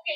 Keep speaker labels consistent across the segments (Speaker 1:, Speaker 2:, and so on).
Speaker 1: I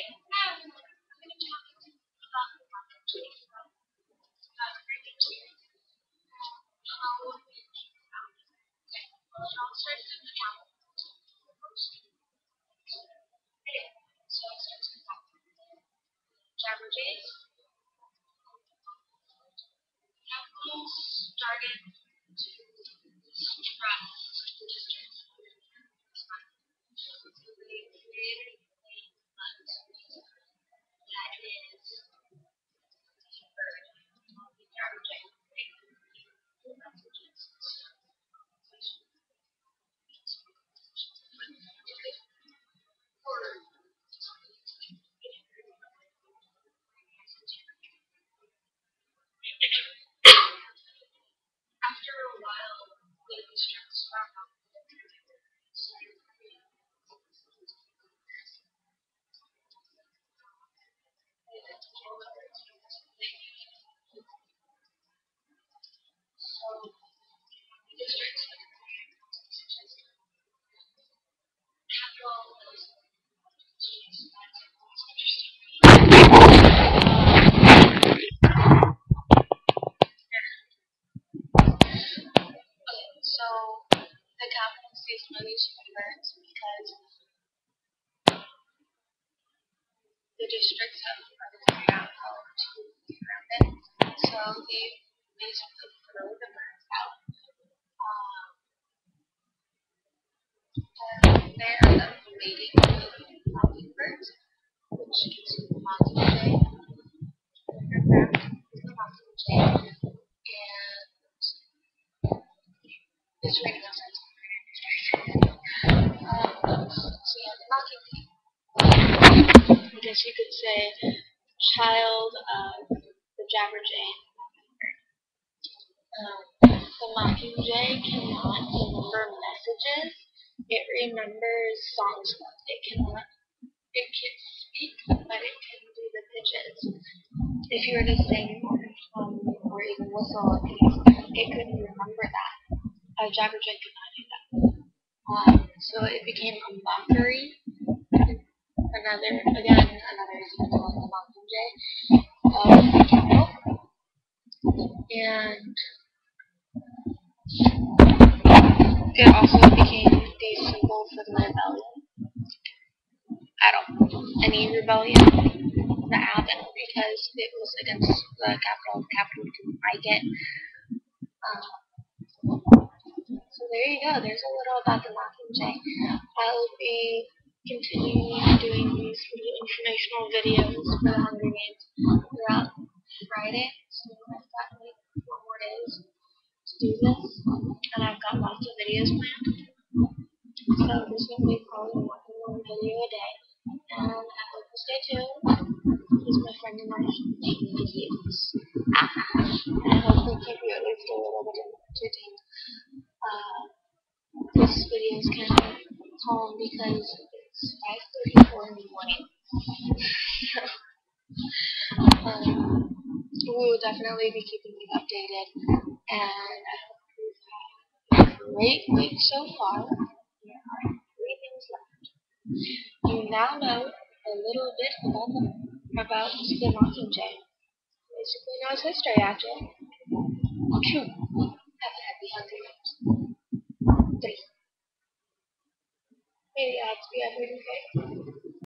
Speaker 1: guess you could say child of the Jabberjay. The Mockingjay cannot remember messages. It remembers songs. It can speak, but it can do the pitches. If you were to sing or even whistle, it couldn't remember that. A Jabberjay could not do that. So it became a mockery. Another example of the Mockingjay. And it also became the symbol for the rebellion. I don't know, any rebellion that happened because it was against the capital. The capital didn't like it. So there you go. There's a little about the Mockingjay. I'll be continuing doing these informational videos for the Hunger Games throughout Friday. So I've got like 4 more days to do this, and I've got lots of videos planned. So this will be probably one video a day, and I hope you stay tuned. He's my friend and I hope we keep you at least a little bit entertained. This video is kind of calm because it's 5:34 in the morning. We will definitely be keeping you updated, and I hope you've had a great week so far. There are 3 things left. You now know a little bit about the Mockingjay. Basically knows history, actually. Have a happy Hunger Games. 3. May the odds be ever in your favor.